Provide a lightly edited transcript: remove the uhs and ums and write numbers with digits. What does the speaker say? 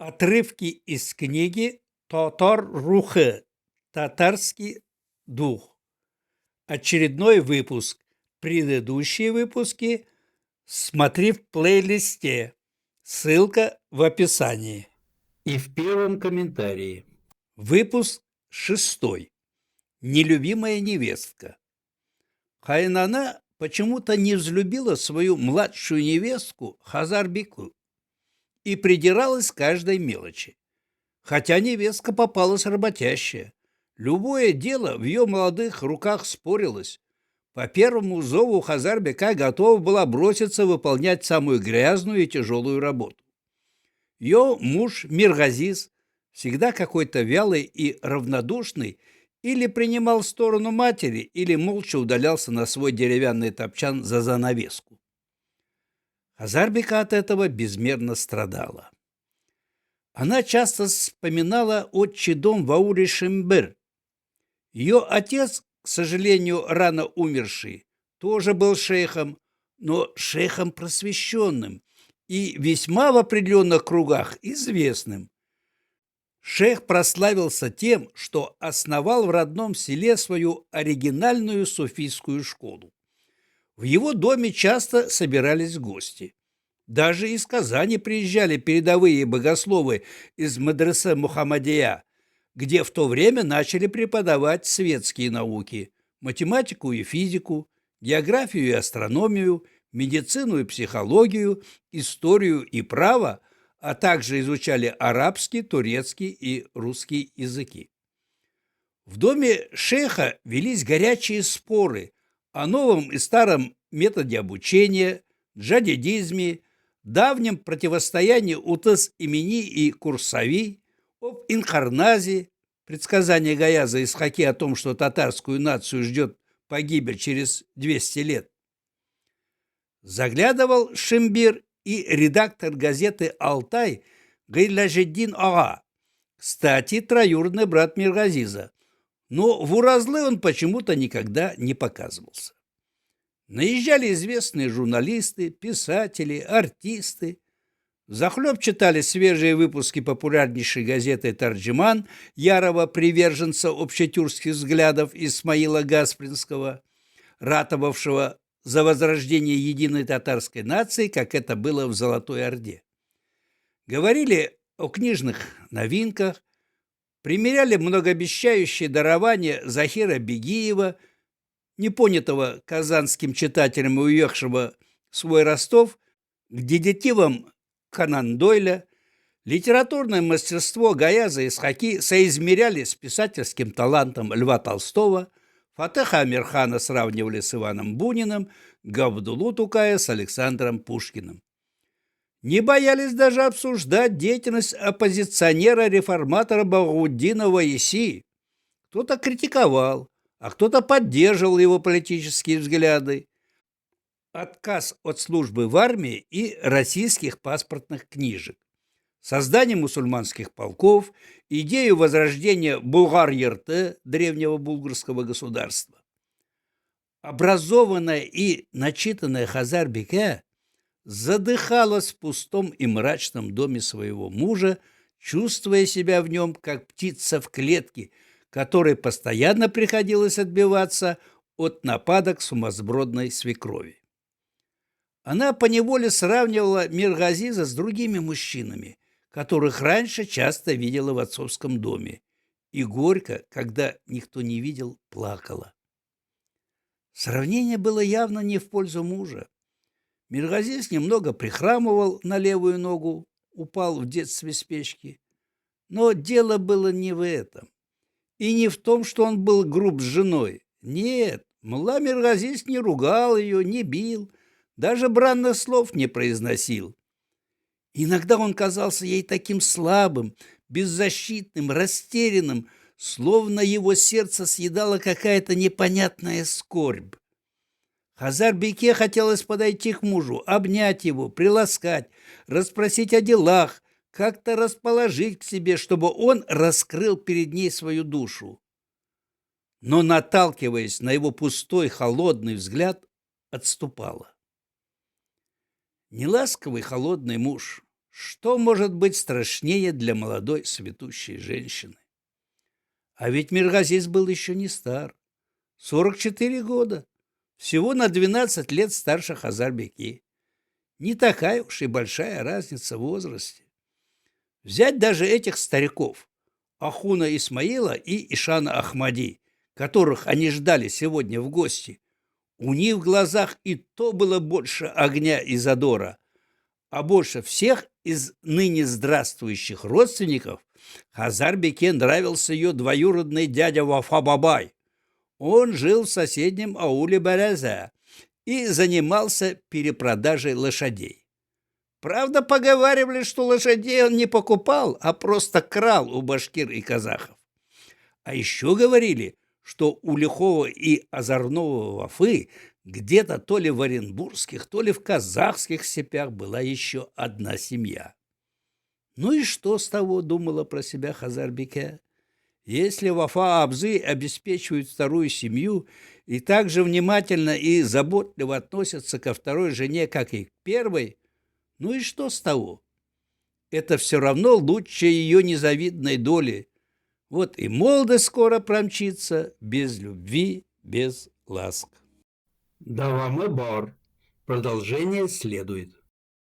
Отрывки из книги «Татар Рухы. Татарский дух». Очередной выпуск. Предыдущие выпуски смотри в плейлисте. Ссылка в описании. И в первом комментарии. Выпуск 6. Нелюбимая невестка. Хайнана почему-то не взлюбила свою младшую невестку Хазарбеку и придиралась к каждой мелочи. Хотя невестка попалась работящая. Любое дело в ее молодых руках спорилось. По первому зову Хазарбека готова была броситься выполнять самую грязную и тяжелую работу. Ее муж Миргазиз, всегда какой-то вялый и равнодушный, или принимал сторону матери, или молча удалялся на свой деревянный топчан за занавеску. Хазарбека от этого безмерно страдала. Она часто вспоминала отчий дом в Ауре-Шимбыр. Ее отец, к сожалению, рано умерший, тоже был шейхом, но шейхом просвещенным и весьма в определенных кругах известным. Шейх прославился тем, что основал в родном селе свою оригинальную суфийскую школу. В его доме часто собирались гости. Даже из Казани приезжали передовые богословы из Мадресе Мухаммадия, где в то время начали преподавать светские науки, математику и физику, географию и астрономию, медицину и психологию, историю и право, а также изучали арабский, турецкий и русский языки. В доме шейха велись горячие споры о новом и старом методе обучения, джадидизме, давнем противостоянии Утыс-Имени и Курсави, об инкарназе, предсказание Гаяза Исхаки о том, что татарскую нацию ждет погибель через 200 лет. Заглядывал Шимбир и редактор газеты «Алтай» Гайляжеддин Ага, кстати, троюродный брат Миргазиза, но в Уразлы он почему-то никогда не показывался. Наезжали известные журналисты, писатели, артисты. Взахлеб читали свежие выпуски популярнейшей газеты «Тарджиман», ярого приверженца общетюркских взглядов Исмаила Гаспринского, ратовавшего за возрождение единой татарской нации, как это было в Золотой Орде. Говорили о книжных новинках, примеряли многообещающие дарования Захира Бегиева, непонятого казанским читателям и уехавшего в свой Ростов, к детективам Конан Дойля, литературное мастерство Гаяза Исхаки соизмеряли с писательским талантом Льва Толстого, Фатеха Амирхана сравнивали с Иваном Буниным, Габдуллу Тукая с Александром Пушкиным. Не боялись даже обсуждать деятельность оппозиционера-реформатора Багауддина Ваиси. Кто-то критиковал, а кто-то поддерживал его политические взгляды. Отказ от службы в армии и российских паспортных книжек, создание мусульманских полков, идею возрождения Булгар-Ерте, древнего булгарского государства. Образованная и начитанная Хазарбека задыхалась в пустом и мрачном доме своего мужа, чувствуя себя в нем, как птица в клетке, которой постоянно приходилось отбиваться от нападок сумасбродной свекрови. Она поневоле сравнивала Миргазиза с другими мужчинами, которых раньше часто видела в отцовском доме, и горько, когда никто не видел, плакала. Сравнение было явно не в пользу мужа. Миргазиз немного прихрамывал на левую ногу, упал в детстве с печки. Но дело было не в этом. И не в том, что он был груб с женой. Нет, мулла Миргазиз не ругал ее, не бил, даже бранных слов не произносил. Иногда он казался ей таким слабым, беззащитным, растерянным, словно его сердце съедала какая-то непонятная скорбь. Хазарбеке хотелось подойти к мужу, обнять его, приласкать, расспросить о делах, как-то расположить к себе, чтобы он раскрыл перед ней свою душу. Но, наталкиваясь на его пустой, холодный взгляд, отступала. Неласковый холодный муж, Что может быть страшнее для молодой цветущей женщины? А ведь Миргазиз был еще не стар. 44 года. Всего на 12 лет старше Хазарбеки. Не такая уж и большая разница в возрасте. Взять даже этих стариков, Ахуна Исмаила и Ишана Ахмади, которых они ждали сегодня в гости. У них в глазах и то было больше огня и задора. А больше всех из ныне здравствующих родственников Хазарбеке нравился ее двоюродный дядя Вафа Бабай. Он жил в соседнем ауле Березе и занимался перепродажей лошадей. Правда, поговаривали, что лошадей он не покупал, а просто крал у башкир и казахов. А еще говорили, что у Лихова и Озорного Вафы где-то то ли в оренбургских, то ли в казахских степях была еще одна семья. Ну и что с того, думала про себя Хазарбеке? Если Вафа Абзы обеспечивают вторую семью и так же внимательно и заботливо относятся ко второй жене, как и к первой, ну и что с того? Это все равно лучше ее незавидной доли. Вот и молодость скоро промчится без любви, без ласк. Давамы бар. Продолжение следует.